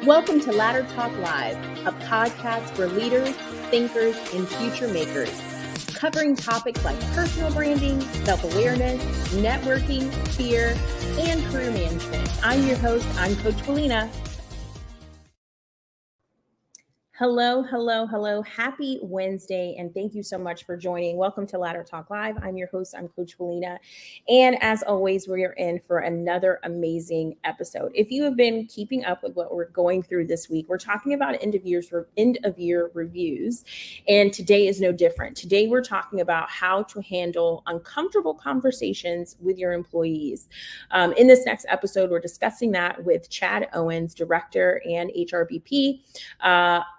Welcome to Ladder Talk Live, a podcast for leaders, thinkers, and future makers, covering topics like personal branding, self-awareness, networking, fear, and career management. I'm your host. I'm Coach Paulina. Hello. Happy Wednesday, and thank you so much for joining. Welcome to Ladder Talk Live. I'm your host. I'm Coach Paulina, and as always, we are in for another amazing episode. If you have been keeping up with what we're going through this week, we're talking about end of year reviews, and today is no different. Today, we're talking about how to handle uncomfortable conversations with your employees. In this next episode, we're discussing that with Chad Owens, Director and HRBP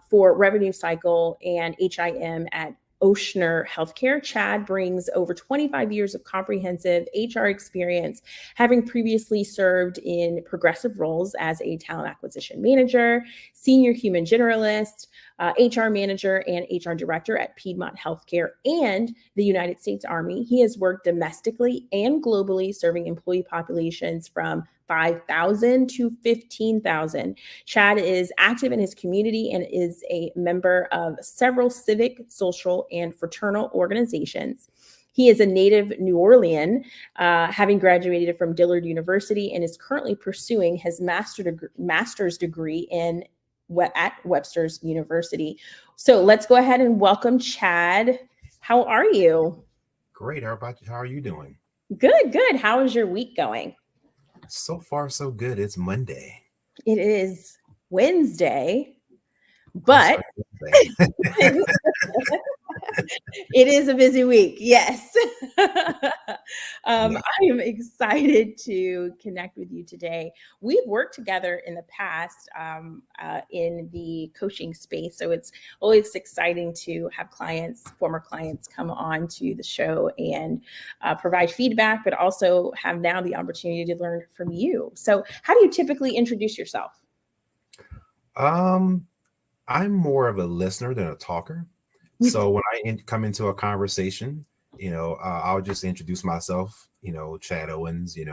for Revenue Cycle and HIM at Ochsner Healthcare. Chad brings over 25 years of comprehensive HR experience, having previously served in progressive roles as a Talent Acquisition Manger, Senior Human Generalist, HR Manager, and HR Director at Piedmont Healthcare and the United States Army. He has worked domestically and globally, serving employee populations from 5,000 to 15,000. Chad is active in his community and is a member of several civic, social, and fraternal organizations. He is a native New Orleanian, having graduated from Dillard University, and is currently pursuing his master's degree at Webster University. So let's go ahead and welcome Chad. How are you? Great. How about you? How are you doing? Good. How is your week going? So far, so good. It's Monday. It is Wednesday, but it is a busy week. Yes. I am excited to connect with you today. We've worked together in the past in the coaching space. So it's always exciting to have former clients come on to the show and provide feedback, but also have now the opportunity to learn from you. So how do you typically introduce yourself? I'm more of a listener than a talker. So when I come into a conversation, I'll just introduce myself, Chad Owens, I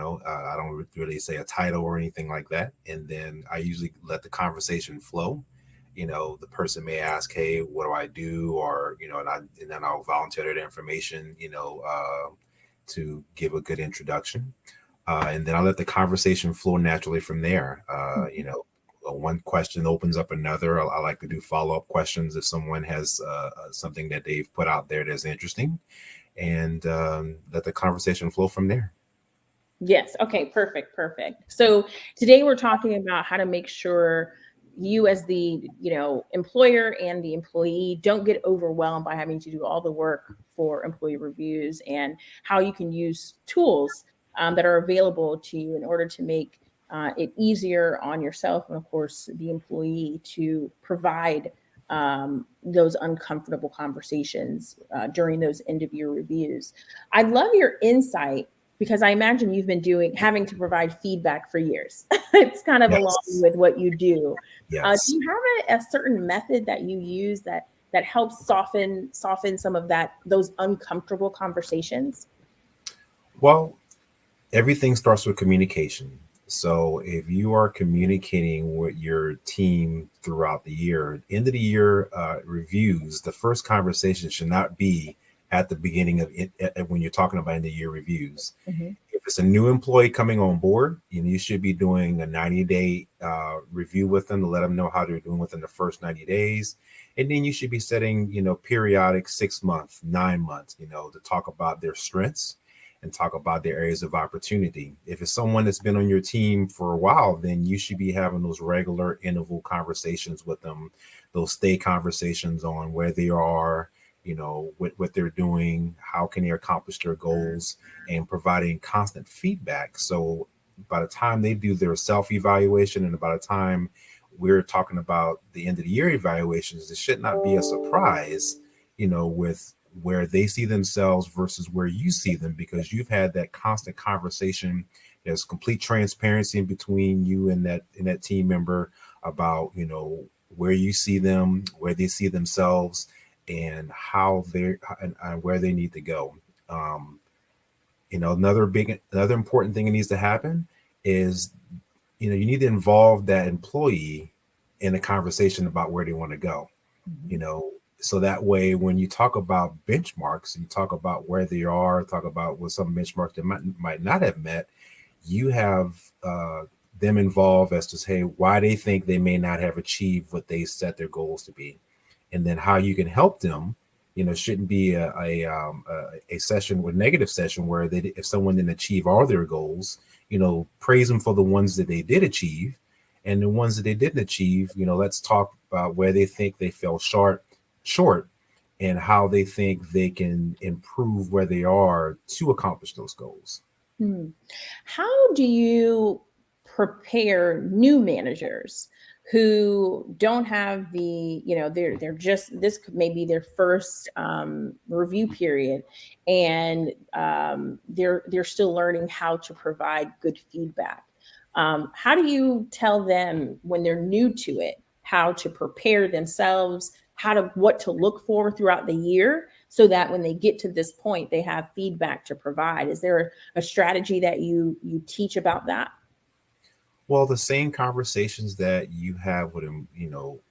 don't really say a title or anything like that. And then I usually let the conversation flow. The person may ask, hey, what do I do? Or, and then I'll volunteer that information, to give a good introduction. And then I'll let the conversation flow naturally from there. One question opens up another. I like to do follow-up questions if someone has something that they've put out there that's interesting, and let the conversation flow from there. Yes. Okay. Perfect. So today we're talking about how to make sure you as the employer and the employee don't get overwhelmed by having to do all the work for employee reviews, and how you can use tools that are available to you in order to make it easier on yourself and, of course, the employee to provide those uncomfortable conversations during those end-of-year reviews. I'd love your insight, because I imagine you've been having to provide feedback for years. It's kind of along with what you do. Yes. Do you have a certain method that you use that helps soften some of those uncomfortable conversations? Well, everything starts with communication. So if you are communicating with your team throughout the year, end of the year reviews, the first conversation should not be at the beginning of it when you're talking about end of year reviews. Mm-hmm. If it's a new employee coming on board, you should be doing a 90-day review with them to let them know how they're doing within the first 90 days. And then you should be setting, periodic 6 months, 9 months, to talk about their strengths and talk about their areas of opportunity. If it's someone that's been on your team for a while, then you should be having those regular interval conversations with them, those stay conversations on where they are, what they're doing, how can they accomplish their goals, and providing constant feedback. So by the time they do their self-evaluation and by the time we're talking about the end of the year evaluations, it should not be a surprise, with where they see themselves versus where you see them, because you've had that constant conversation. There's complete transparency in between you and that team member about, where you see them, where they see themselves, and how and where they need to go. Another important thing that needs to happen is, you need to involve that employee in a conversation about where they want to go, Mhm. so that way, when you talk about benchmarks, you talk about where they are, talk about what some benchmarks they might not have met, you have them involved as to say why they think they may not have achieved what they set their goals to be, and then how you can help them. Shouldn't be a session with negative session where if someone didn't achieve all their goals, praise them for the ones that they did achieve, and the ones that they didn't achieve, let's talk about where they think they fell short, and how they think they can improve where they are to accomplish those goals. Hmm. How do you prepare new managers who don't have they're just this may be their first review period, and they're still learning how to provide good feedback. How do you tell them when they're new to it how to prepare themselves, what to look for throughout the year, so that when they get to this point, they have feedback to provide? Is there a strategy that you teach about that? Well, the same conversations that you have with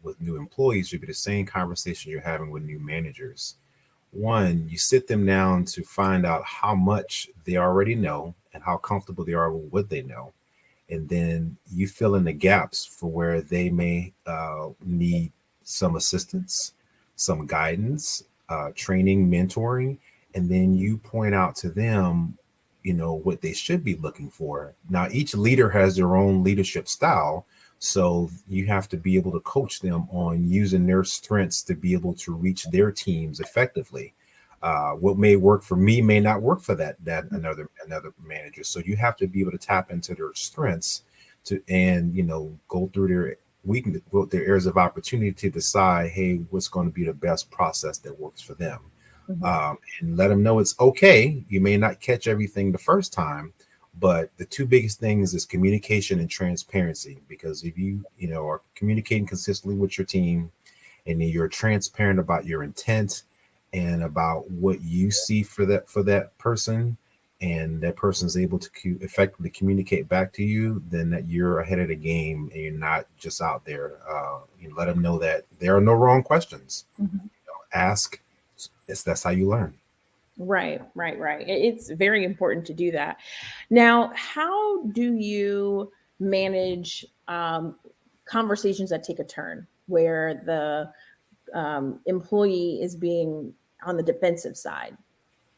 with new employees should be the same conversation you're having with new managers. One, you sit them down to find out how much they already know and how comfortable they are with what they know, and then you fill in the gaps for where they may need some assistance, some guidance, training, mentoring, and then you point out to them, what they should be looking for. Now, each leader has their own leadership style, so you have to be able to coach them on using their strengths to be able to reach their teams effectively. What may work for me may not work for that another manager. So you have to be able to tap into their strengths and go through their weakness, go their areas of opportunity to decide, hey, what's going to be the best process that works for them. Mhm. And let them know it's okay. You may not catch everything the first time, but the two biggest things is communication and transparency. Because if you are communicating consistently with your team, and then you're transparent about your intent and about what you see for that person, and that person is able to effectively communicate back to you, then that you're ahead of the game and you're not just out there. You let them know that there are no wrong questions. Mhm. Ask. That's how you learn. Right, right, right. It's very important to do that. Now, how do you manage conversations that take a turn where the employee is being on the defensive side,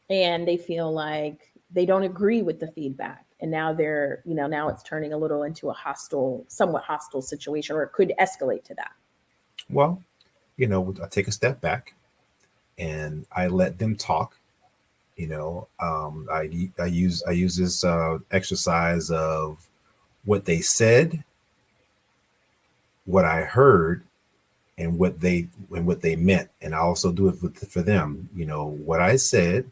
and they feel like they don't agree with the feedback, and now now it's turning a little into a somewhat hostile situation, or it could escalate to that? Well, I take a step back and I let them talk. I use this exercise of what they said, what I heard, and what they meant, and I also do it for them. What I said,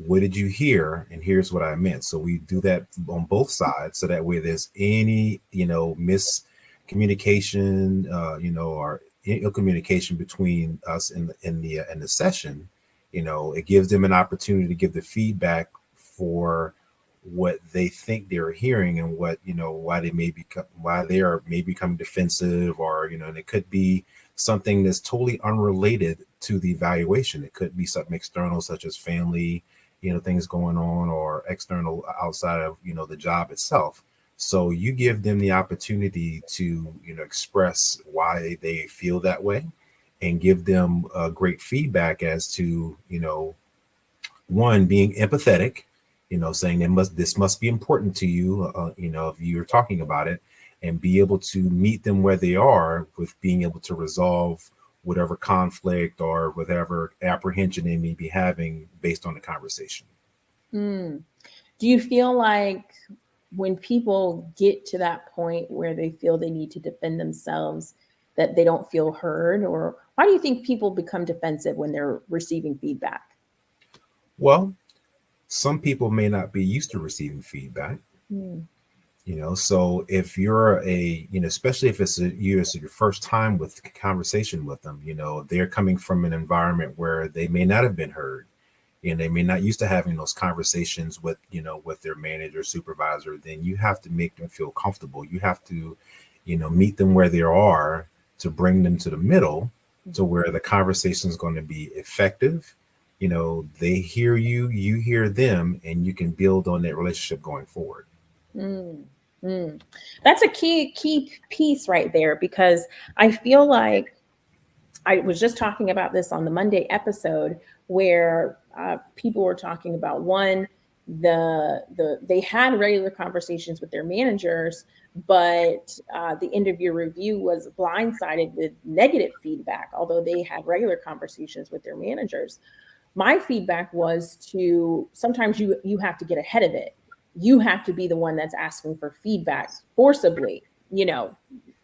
what did you hear, and here's what I meant. So we do that on both sides, so that way there's any miscommunication, or ill communication between us in the session. It gives them an opportunity to give the feedback for what they think they're hearing, and what why they are maybe becoming defensive, or and it could be something that's totally unrelated to the evaluation. It could be something external, such as family, things going on, or external outside of the job itself. So you give them the opportunity to express why they feel that way, and give them great feedback as to one, being empathetic, saying this must be important to you, if you're talking about it, and be able to meet them where they are with being able to resolve whatever conflict or whatever apprehension they may be having based on the conversation. Mm. Do you feel like when people get to that point where they feel they need to defend themselves, that they don't feel heard? Or why do you think people become defensive when they're receiving feedback? Well, some people may not be used to receiving feedback. Mm. So if you're especially if it's your first time with conversation with them, they're coming from an environment where they may not have been heard, and they may not used to having those conversations with their manager, supervisor. Then you have to make them feel comfortable. You have to meet them where they are, to bring them to the middle to where the conversation is going to be effective. They hear you, you hear them, and you can build on that relationship going forward. That's a key piece right there, because I feel like I was just talking about this on the Monday episode where people were talking about they had regular conversations with their managers, but the end of year review was blindsided with negative feedback, although they had regular conversations with their managers. My feedback was to sometimes you have to get ahead of it. You have to be the one that's asking for feedback forcibly.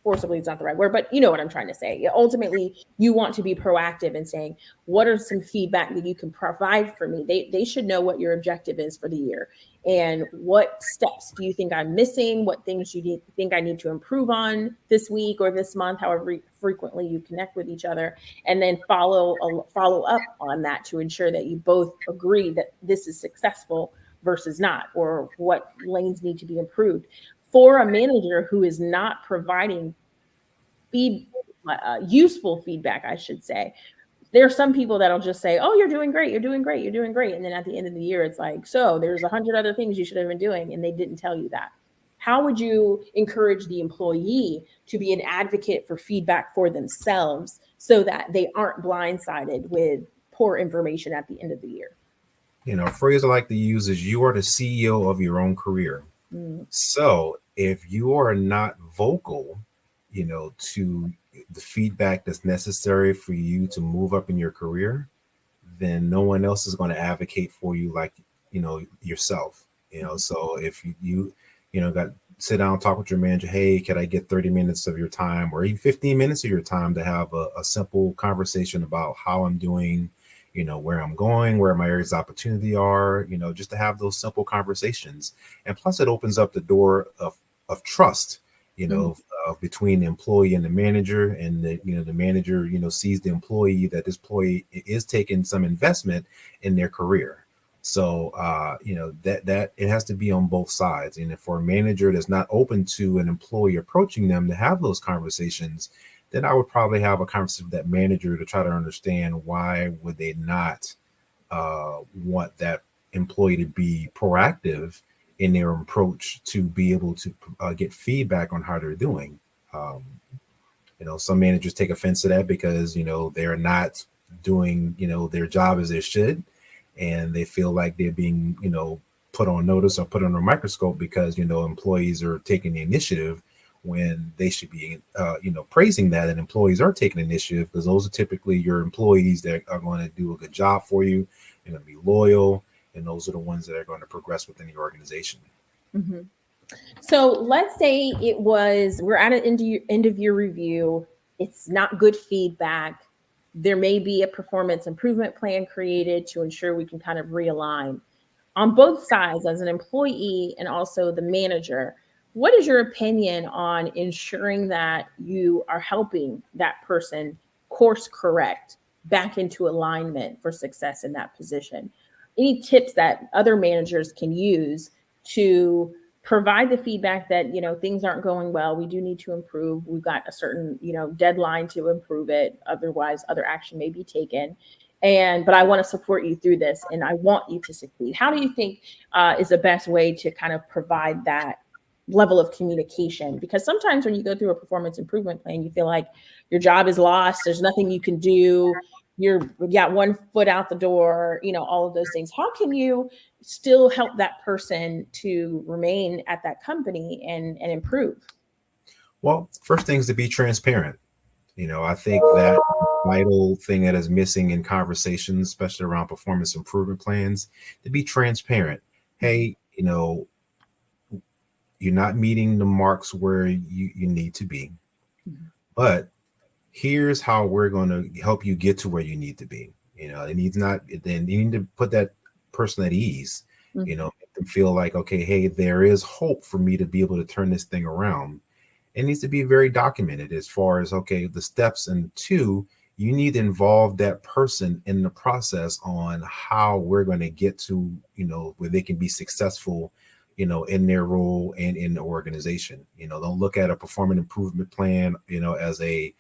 Forcibly is not the right word, but you know what I'm trying to say. Ultimately, you want to be proactive in saying, what are some feedback that you can provide for me? They should know what your objective is for the year. And what steps do you think I'm missing? What things think I need to improve on this week or this month, however frequently you connect with each other, and then follow up on that to ensure that you both agree that this is successful versus not, or what lanes need to be improved. For a manager who is not providing useful feedback, I should say, there are some people that'll just say, "Oh, you're doing great, you're doing great, you're doing great," and then at the end of the year, it's like, "So there's 100 other things you should have been doing, and they didn't tell you that." How would you encourage the employee to be an advocate for feedback for themselves so that they aren't blindsided with poor information at the end of the year? A phrase I like to use is, you are the CEO of your own career. So if you are not vocal, to the feedback that's necessary for you to move up in your career, then no one else is going to advocate for you like, yourself. So if you got sit down, talk with your manager, hey, can I get 30 minutes of your time, or even 15 minutes of your time to have a simple conversation about how I'm doing, where I'm going, where my areas of opportunity are, just to have those simple conversations. And plus it opens up the door of trust, between the employee and the manager, and the manager, sees the employee that this employee is taking some investment in their career. So, that it has to be on both sides. And if for a manager that's not open to an employee approaching them to have those conversations, then I would probably have a conversation with that manager to try to understand why would they not want that employee to be proactive in their approach to be able to get feedback on how they're doing. Some managers take offense to that because, they're not doing, their job as they should. And they feel like they're being, put on notice or put under a microscope because, employees are taking the initiative when they should be, praising that. And employees are taking initiative because those are typically your employees that are going to do a good job for you. They're going to be loyal. And those are the ones that are going to progress within the organization. Mm-hmm. So let's say we're at an end of year review. It's not good feedback. There may be a performance improvement plan created to ensure we can kind of realign on both sides, as an employee and also the manager. What is your opinion on ensuring that you are helping that person course correct back into alignment for success in that position? Any tips that other managers can use to provide the feedback that, things aren't going well, we do need to improve, we've got a certain, deadline to improve it, otherwise other action may be taken, but I want to support you through this and I want you to succeed? How do you think is the best way to kind of provide that level of communication? Because sometimes when you go through a performance improvement plan, you feel like your job is lost, there's nothing you can do, you got one foot out the door, all of those things. How can you still help that person to remain at that company and improve? Well, first thing is to be transparent. I think that vital thing that is missing in conversations, especially around performance improvement plans, to be transparent. Hey, you're not meeting the marks where you need to be, but here's how we're going to help you get to where you need to be. Then you need to put that person at ease, make them feel like, okay, hey, there is hope for me to be able to turn this thing around. It needs to be very documented as far as, okay, the steps. And two, you need to involve that person in the process on how we're going to get to, where they can be successful, in their role and in the organization. Don't look at a performance improvement plan, as a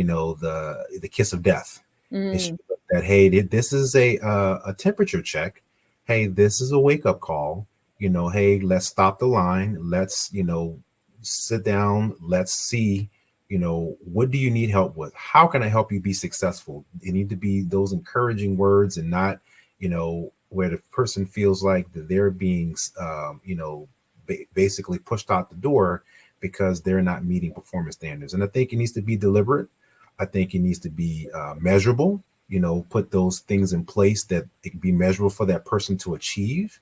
the kiss of death. It should Mm. be that, hey, this is a temperature check. Hey, this is a wake up call. Hey, let's stop the line. Let's sit down. Let's see. What do you need help with? How can I help you be successful? It need to be those encouraging words, and not where the person feels like that they're being basically pushed out the door because they're not meeting performance standards. And I think it needs to be deliberate. I think it needs to be measurable, put those things in place that it can be measurable for that person to achieve.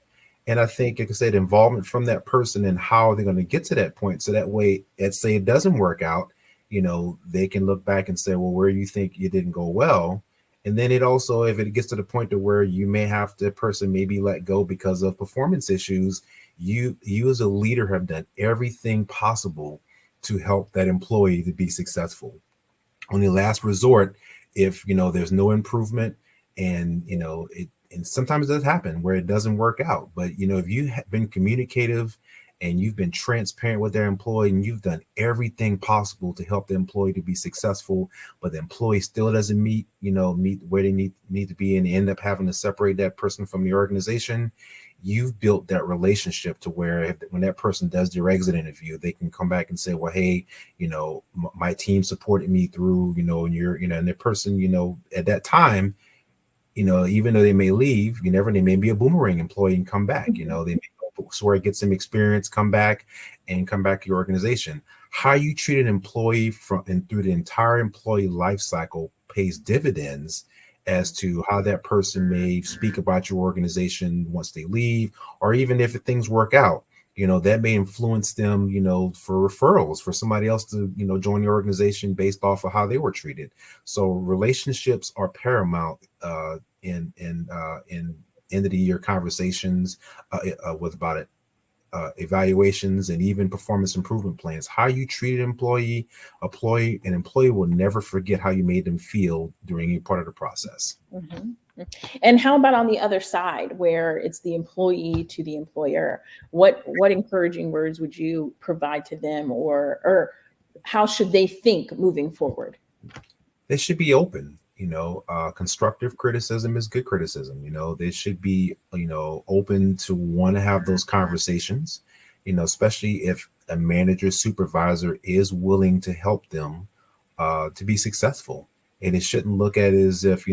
And I think, like I said, involvement from that person and how they're going to get to that point. So that way, let's say it doesn't work out, they can look back and say, well, where you think it didn't go well. And then it also, if it gets to the point to where you may have the person maybe let go because of performance issues, you as a leader have done everything possible to help that employee to be successful. On the last resort, if there's no improvement, and and sometimes it does happen where it doesn't work out, but if you have been communicative and you've been transparent with their employee and you've done everything possible to help the employee to be successful, but the employee still doesn't meet where they need to be, and end up having to separate that person from the organization, you've built that relationship to where when that person does their exit interview, they can come back and say, well, hey, my team supported me through, and you're, and the person, at that time, even though they may leave, they may be a boomerang employee and come back, they may go somewhere, get some experience, come back to your organization. How you treat an employee and through the entire employee life cycle pays dividends as to how that person may speak about your organization once they leave, or even if things work out, that may influence them, for referrals for somebody else to, join the organization based off of how they were treated. So relationships are paramount in end of the year conversations with about it. Evaluations and even performance improvement plans. How you treat an employee will never forget how you made them feel during any part of the process. Mm-hmm. And how about on the other side, where it's the employee to the employer? What encouraging words would you provide to them, or how should they think moving forward? They should be open. Constructive criticism is good criticism. They should be, open to want to have those conversations, especially if a manager supervisor is willing to help them to be successful. And it shouldn't look at it as if,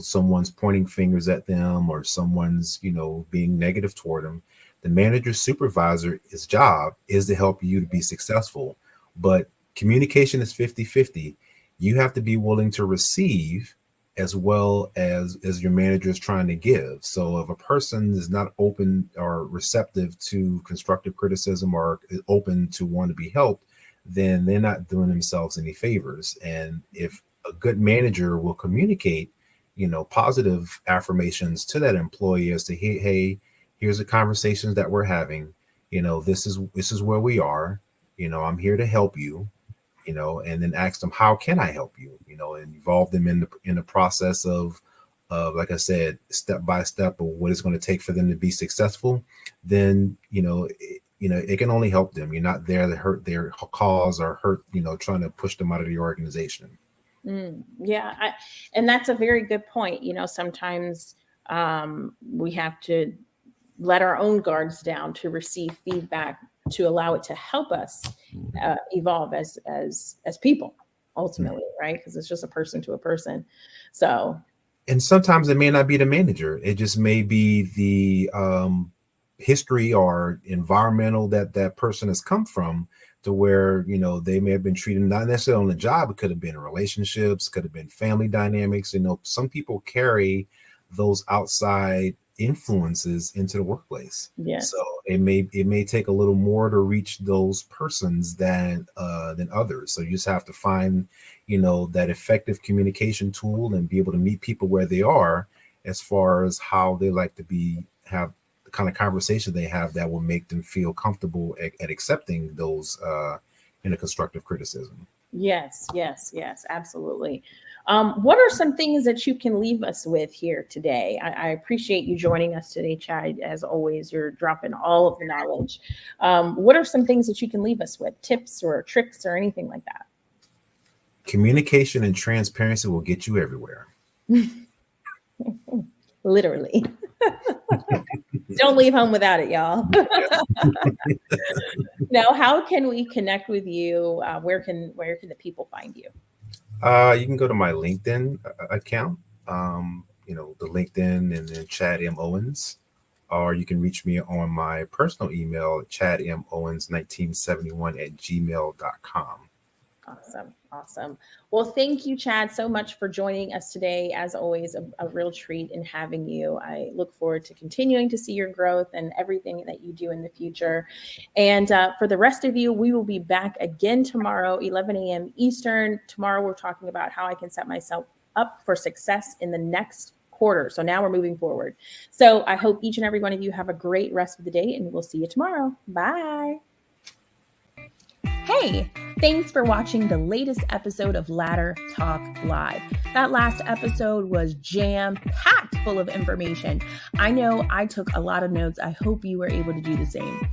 someone's pointing fingers at them or someone's, being negative toward them. The manager supervisor's job is to help you to be successful. But communication is 50-50. You have to be willing to receive as well as your manager is trying to give. So if a person is not open or receptive to constructive criticism or open to want to be helped, then they're not doing themselves any favors. And if a good manager will communicate, positive affirmations to that employee as to, hey, here's the conversations that we're having. This is where we are. I'm here to help you. And then ask them, how can I help you? And involve them in the process of like I said, step by step of what it's going to take for them to be successful. Then, it can only help them. You're not there to hurt their cause or hurt, trying to push them out of the organization. Yeah. And that's a very good point. Sometimes we have to let our own guards down to receive feedback, to allow it to help us evolve as people ultimately, right? Because it's just a person to a person. So, and sometimes it may not be the manager. It just may be the history or environmental that person has come from, to where, they may have been treated not necessarily on the job. It could have been relationships, could have been family dynamics. Some people carry those outside influences into the workplace. yes. So it may take a little more to reach those persons than others. So you just have to find, that effective communication tool and be able to meet people where they are, as far as how they like to have the kind of conversation they have that will make them feel comfortable at accepting those constructive criticism. Yes, absolutely. What are some things that you can leave us with here today? I appreciate you joining us today, Chad. As always, you're dropping all of the knowledge. What are some things that you can leave us with? Tips or tricks or anything like that? Communication and transparency will get you everywhere. Literally. Don't leave home without it, y'all. Now, how can we connect with you? Where can the people find you? You can go to my LinkedIn account, the LinkedIn, and then Chad M. Owens, or you can reach me on my personal email, chadmowens1971@gmail.com. Awesome. Well, thank you, Chad, so much for joining us today. As always, a real treat in having you. I look forward to continuing to see your growth and everything that you do in the future. And for the rest of you, we will be back again tomorrow, 11 a.m. Eastern. Tomorrow, we're talking about how I can set myself up for success in the next quarter. So now we're moving forward. So I hope each and every one of you have a great rest of the day, and we'll see you tomorrow. Bye. Hey, thanks for watching the latest episode of Ladder Talk Live. That last episode was jam-packed full of information. I know I took a lot of notes. I hope you were able to do the same.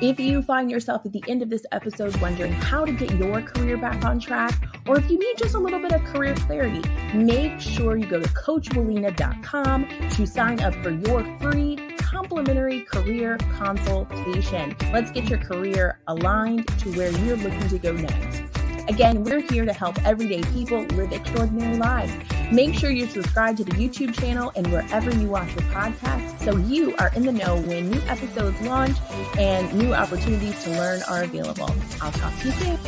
If you find yourself at the end of this episode wondering how to get your career back on track, or if you need just a little bit of career clarity, make sure you go to coachwilina.com to sign up for your free complimentary career consultation. Let's get your career aligned to where you're looking to go next. Again, we're here to help everyday people live extraordinary lives. Make sure you subscribe to the YouTube channel and wherever you watch your podcasts so you are in the know when new episodes launch and new opportunities to learn are available. I'll talk to you soon.